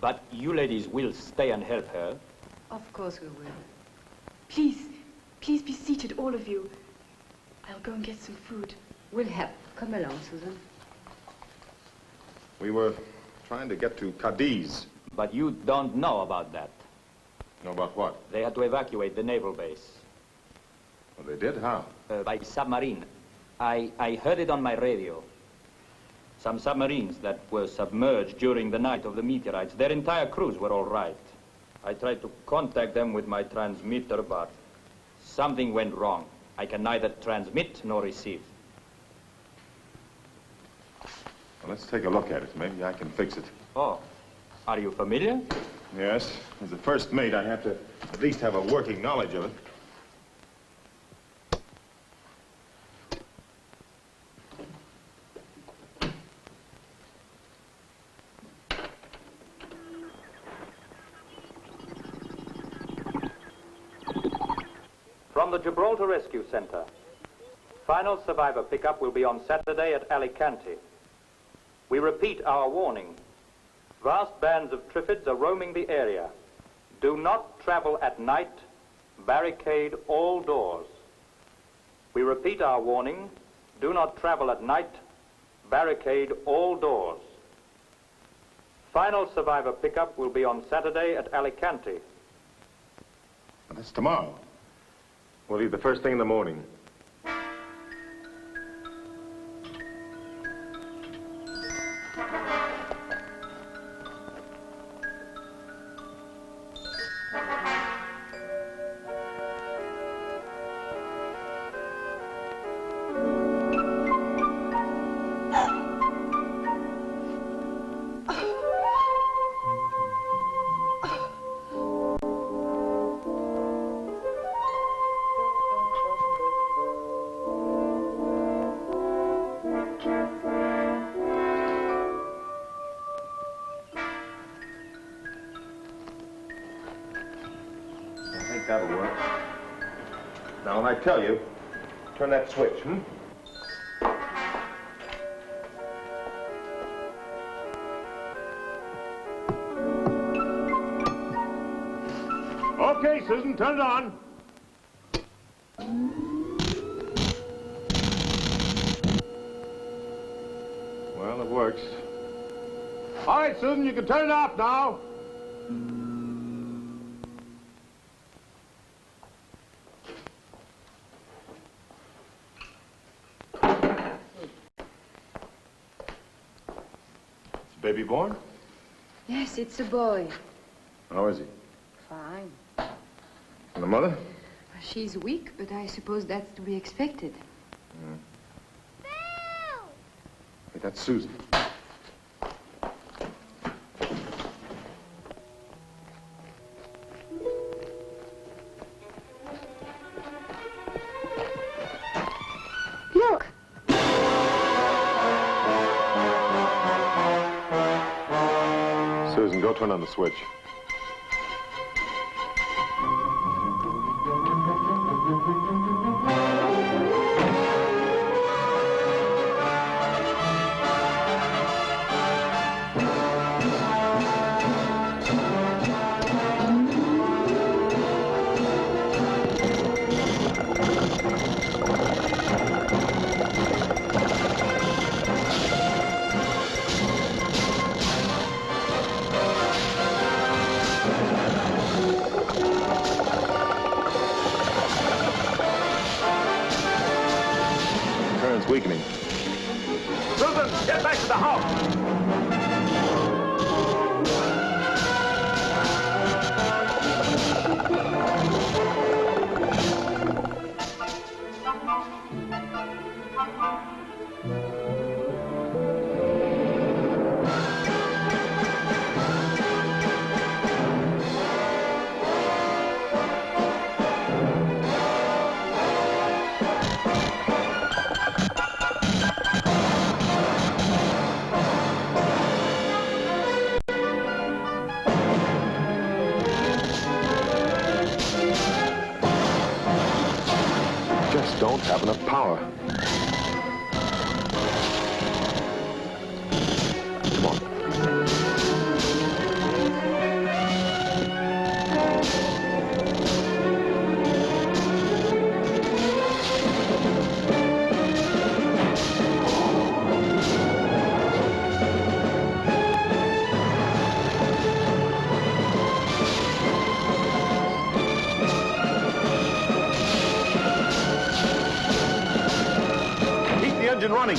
But you ladies will stay and help her. Of course we will. Please, please be seated, all of you. I'll go and get some food. We'll help. Come along, Susan. We were trying to get to Cadiz. But you don't know about that. Know about what? They had to evacuate the naval base. Well, they did? How? By submarine. I heard it on my radio. Some submarines that were submerged during the night of the meteorites, their entire crews were all right. I tried to contact them with my transmitter, but something went wrong. I can neither transmit nor receive. Well, let's take a look at it. Maybe I can fix it. Oh, are you familiar? Yes. As the first mate, I have to at least have a working knowledge of it. From the Gibraltar Rescue Center. Final survivor pickup will be on Saturday at Alicante. We repeat our warning. Vast bands of TRIFFIDS are roaming the area. Do not travel at night. Barricade all doors. We repeat our warning. Do not travel at night. Barricade all doors. Final survivor pickup will be on Saturday at Alicante. Well, that's tomorrow. We'll leave the first thing in the morning. That'll work. Now, when I tell you, turn that switch, Okay, Susan, turn it on. Well, it works. All right, Susan, you can turn it off now. Baby born? Yes, it's a boy. How is he? Fine. And the mother? She's weak, but I suppose that's to be expected. Hey, that's Susan. Look! Susan, go turn on the switch. Weakening. Susan, get back to the house. Don't have enough power. Come on. Engine running.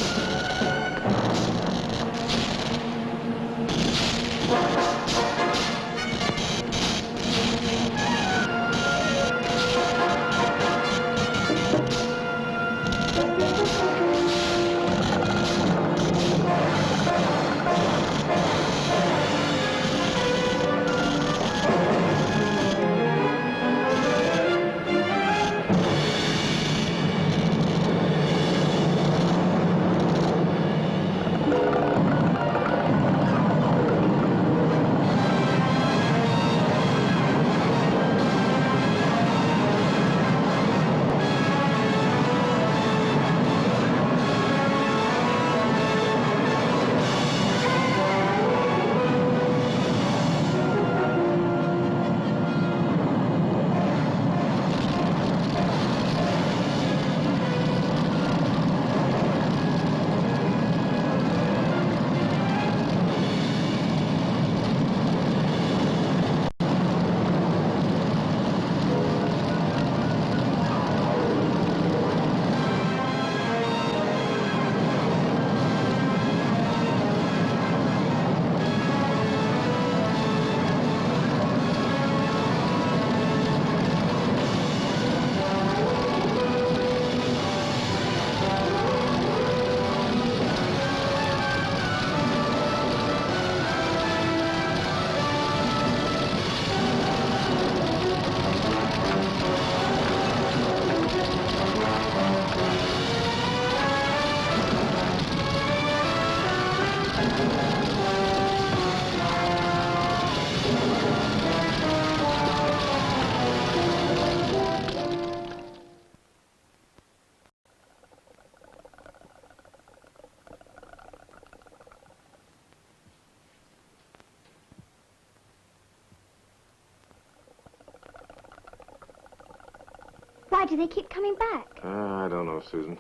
Why do they keep coming back? I don't know, Susan.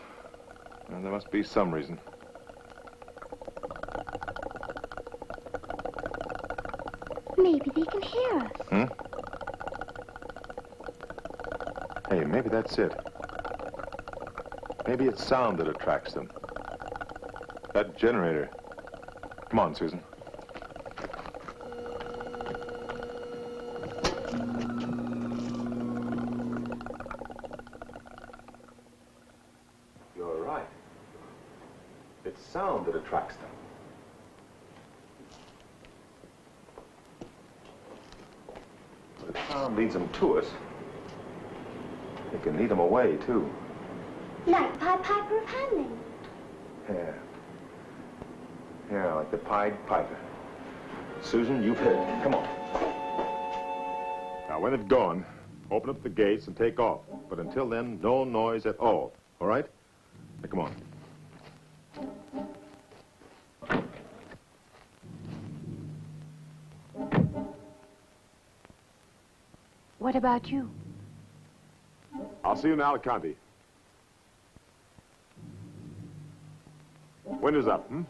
Well, there must be some reason. Maybe they can hear us. Hmm? Hey, maybe that's it. Maybe it's sound that attracts them. That generator. Come on, Susan. You're right. It's sound that attracts them. But if sound leads them to us, it can lead them away, too. Like Pied Piper of Hamelin. Yeah. Yeah, like the Pied Piper. Susan, you've hit it. Come on. Now, when it's gone, open up the gates and take off. But until then, no noise at all. All right? Now, come on. What about you? I'll see you in Alicante. Winter's up, hmm?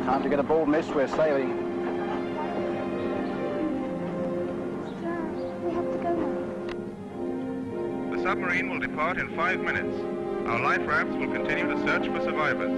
Time to get aboard, miss. We're sailing. We have to go now. The submarine will depart in 5 minutes. Our life rafts will continue the search for survivors.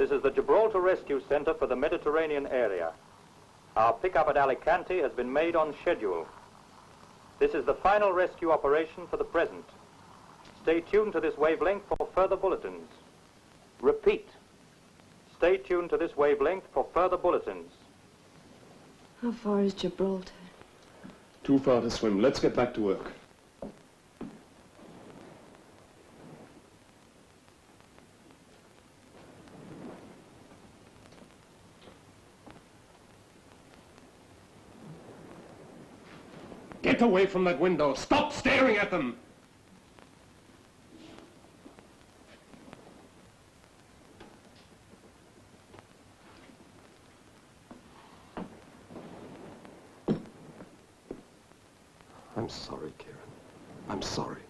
This is the Gibraltar Rescue Center for the Mediterranean area. Our pickup at Alicante has been made on schedule. This is the final rescue operation for the present. Stay tuned to this wavelength for further bulletins. Repeat. Stay tuned to this wavelength for further bulletins. How far is Gibraltar? Too far to swim. Let's get back to work. Get away from that window. Stop staring at them. I'm sorry, Kieron. I'm sorry.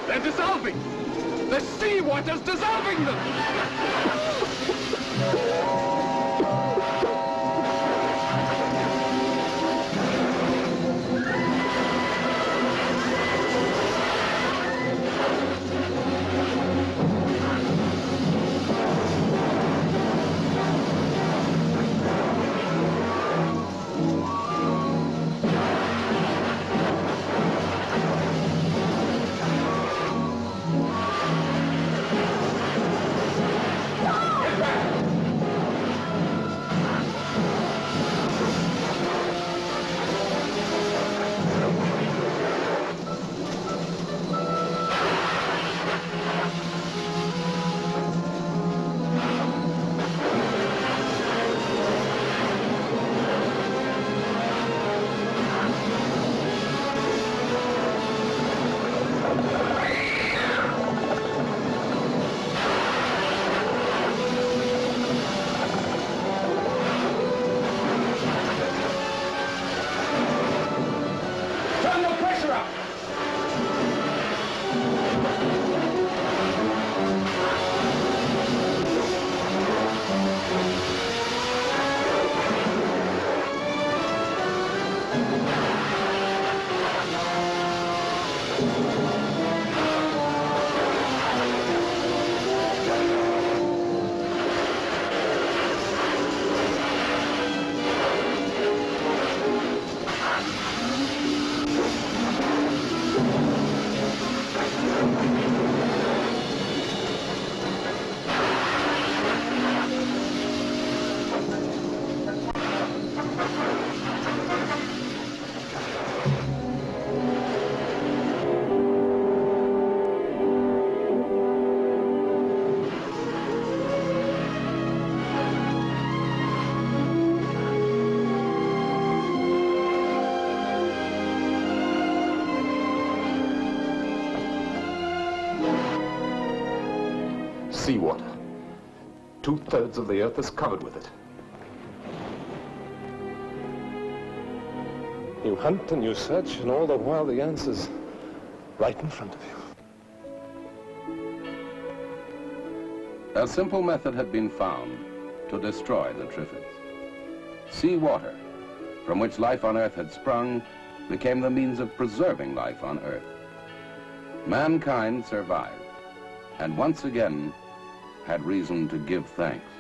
They're dissolving! The seawater's dissolving them! seawater. 2/3 of the earth is covered with it. You hunt and you search, and all the while the answer's right in front of you. A simple method had been found to destroy the Triffids. Seawater, from which life on Earth had sprung, became the means of preserving life on Earth. Mankind survived, and once again had reason to give thanks.